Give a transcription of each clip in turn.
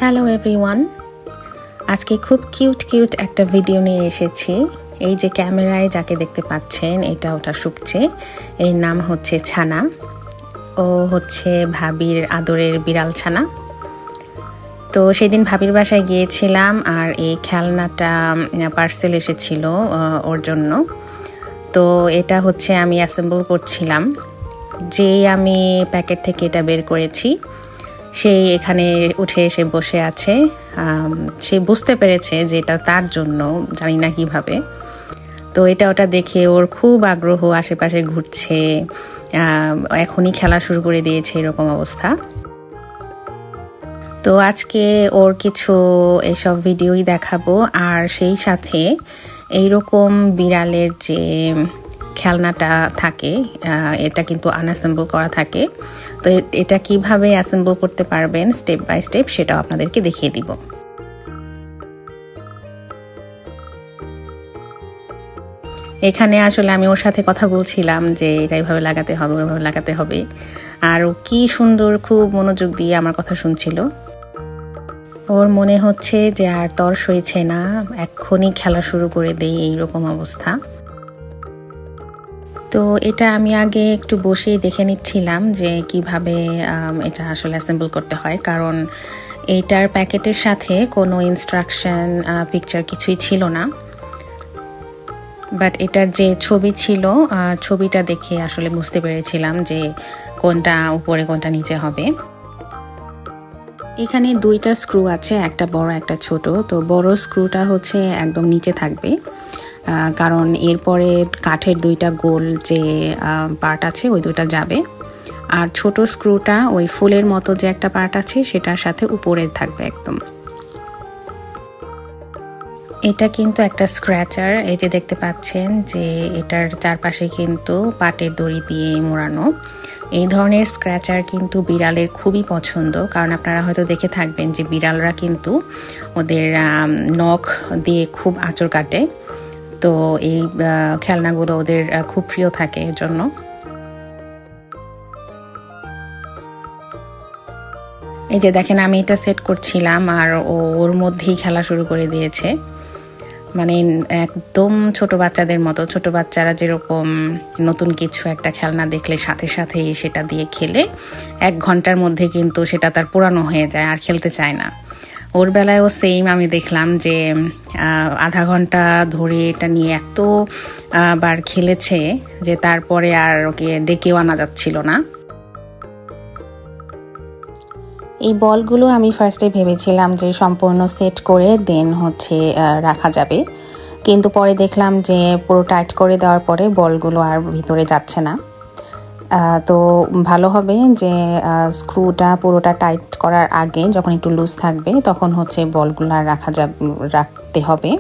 Hello everyone, আজকে খুব cute একটা ভিডিও নিয়ে এসেছি। এই যে ক্যামেরায় যাকে দেখতে পাচ্ছেন, এটা ওটা শুকছে, এর নাম হচ্ছে ছানা। ও হচ্ছে ভাবির আদরের বিড়াল ছানা। তো সেদিন ভাবির বাসায় গিয়েছিলাম আর এই খেলনাটা পার্সেল এসেছিল ওর জন্য। তো এটা হচ্ছে আমি অ্যাসেম্বল করছিলাম। যেই আমি প্যাকেট থেকে এটা বের করেছি, সে এখানে উঠে এসে বসে আছে। সে বুঝতে পেরেছে যে এটা তার জন্য, জানি না কিভাবে। তো এটা ওটা দেখে ওর খুব আগ্রহ, আশেপাশে ঘুরছে, এখনই খেলা শুরু করে দিয়েছে, এরকম অবস্থা। তো আজকে ওর কিছু এসব ভিডিওই দেখাবো, আর সেই সাথে এইরকম বিড়ালের যে খেলনাটা থাকে, এটা কিন্তু আনঅ্যাসেম্বল করা থাকে। তো এটা কিভাবে অ্যাসেম্বল করতে পারবেন স্টেপ বাই স্টেপ, সেটাও আপনাদেরকে দেখিয়ে দিব। এখানে আসলে আমি ওর সাথে কথা বলছিলাম যে এটা এইভাবে লাগাতে হবে, ওইভাবে লাগাতে হবে, আর ও কি সুন্দর খুব মনোযোগ দিয়ে আমার কথা শুনছিল। ওর মনে হচ্ছে যে আর তর সইছে না, এক্ষুনি খেলা শুরু করে দেই, এইরকম অবস্থা। তো এটা আমি আগে একটু বসেই দেখে নিচ্ছিলাম যে কিভাবে এটা আসলে অ্যাসেম্বল করতে হয়, কারণ এইটার প্যাকেটের সাথে কোনো ইনস্ট্রাকশন পিকচার কিছুই ছিল না। বাট এটার যে ছবি ছিল, ছবিটা দেখে আসলে বুঝতে পেরেছিলাম যে কোনটা উপরে কোনটা নিচে হবে। এখানে দুইটা স্ক্রু আছে, একটা বড় একটা ছোট। তো বড় স্ক্রুটা হচ্ছে একদম নিচে থাকবে, কারণ এরপরে কাঠের দুইটা গোল যে পার্ট আছে ওই দুইটা যাবে। আর ছোট স্ক্রুটা ওই ফুলের মতো যে একটা পার্ট আছে সেটার সাথে উপরে থাকবে একদম। এটা কিন্তু একটা স্ক্র্যাচার, এই যে দেখতে পাচ্ছেন যে এটার চারপাশে কিন্তু পাটের দড়ি দিয়ে মোড়ানো। এই ধরনের স্ক্র্যাচার কিন্তু বিড়ালের খুবই পছন্দ, কারণ আপনারা হয়তো দেখে থাকবেন যে বিড়ালরা কিন্তু ওদের নখ দিয়ে খুব আঁচড় কাটে। তো এই খেলনাগুলো ওদের খুব প্রিয় থাকে, এর জন্য। এই যে দেখেন, আমি এটা সেট করছিলাম আর ওর মধ্যেই খেলা শুরু করে দিয়েছে। মানে একদম ছোট বাচ্চাদের মতো, ছোট বাচ্চারা যেরকম নতুন কিছু একটা খেলনা দেখলে সাথে সাথেই সেটা দিয়ে খেলে 1 ঘন্টার মধ্যে কিন্তু সেটা তার পুরানো হয়ে যায়, আর খেলতে চায় না। ওর বেলায়ও সেম আমি দেখলাম যে আধা ঘন্টা ধরে এটা নিয়ে এত বার খেলেছে যে তারপরে আর ওকে ডেকেও আনা যাচ্ছিল না। এই বলগুলো আমি ফার্স্টে ভেবেছিলাম যে সম্পূর্ণ সেট করে দেন হচ্ছে রাখা যাবে, কিন্তু পরে দেখলাম যে পুরো টাইট করে দেওয়ার পরে বলগুলো আর ভিতরে যাচ্ছে না। তো ভালো হবে যে স্ক্রুটা পুরোটা টাইট করার আগে যখন একটু লুজ থাকবে তখন হচ্ছে বলগুলো রাখতে হবে।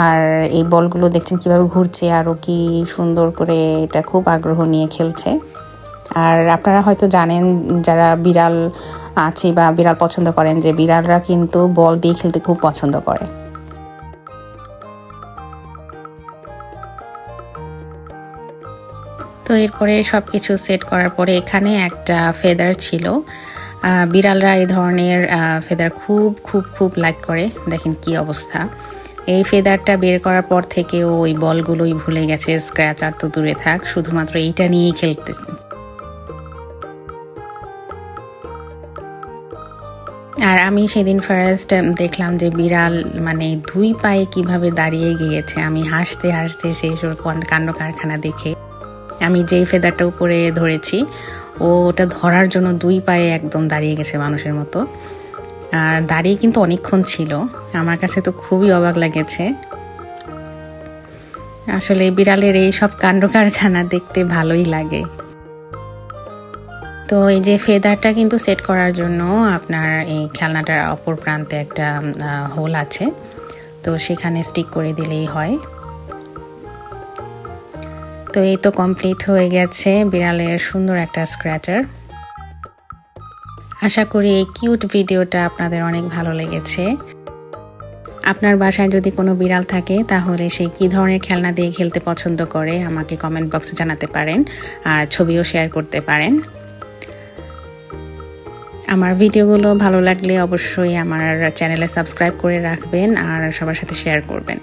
আর এই বলগুলো দেখছেন কিভাবে ঘুরছে, আরও কি সুন্দর করে এটা খুব আগ্রহ নিয়ে খেলছে। আর আপনারা হয়তো জানেন, যারা বিড়াল আছে বা বিড়াল পছন্দ করেন, যে বিড়ালরা কিন্তু বল দিয়ে খেলতে খুব পছন্দ করে। তো এরপরে সব কিছু সেট করার পরে এখানে একটা ফেদার ছিল। বিড়ালরা এই ধরনের ফেদার খুব খুব খুব লাইক করে, দেখেন কি অবস্থা। এই ফেদারটা বের করার পর থেকে ওই বলগুলোই ভুলে গেছে, স্ক্র্যাচার তো দূরে থাক, শুধুমাত্র এইটা নিয়েই খেলতেছে। আর আমি সেদিন ফার্স্ট দেখলাম যে বিড়াল মানে 2 পায়ে কিভাবে দাঁড়িয়ে গিয়েছে। আমি হাসতে হাসতে সেই সব কাণ্ড কারখানা দেখে আমি যেই ফেদারটা উপরে ধরেছি, ওটা ধরার জন্য 2 পায়ে একদম দাঁড়িয়ে গেছে মানুষের মতো। আর দাঁড়িয়ে কিন্তু অনেকক্ষণ ছিল, আমার কাছে তো খুবই অবাক লেগেছে। আসলে বিড়ালের এই সব কাণ্ড কারখানা দেখতে ভালোই লাগে। তো এই যে ফেদারটা কিন্তু সেট করার জন্য আপনার এই খেলনাটার অপর প্রান্তে একটা হোল আছে, তো সেখানে স্টিক করে দিলেই হয়। তো এই তো কমপ্লিট হয়ে গেছে বিড়ালের সুন্দর একটা স্ক্র্যাচার। আশা করি এই কিউট ভিডিওটা আপনাদের অনেক ভালো লেগেছে। আপনার বাসায় যদি কোনো বিড়াল থাকে তাহলে সে কী ধরনের খেলনা দিয়ে খেলতে পছন্দ করে আমাকে কমেন্ট বক্সে জানাতে পারেন, আর ছবিও শেয়ার করতে পারেন। আমার ভিডিওগুলো ভালো লাগলে অবশ্যই আমার চ্যানেলে সাবস্ক্রাইব করে রাখবেন আর সবার সাথে শেয়ার করবেন।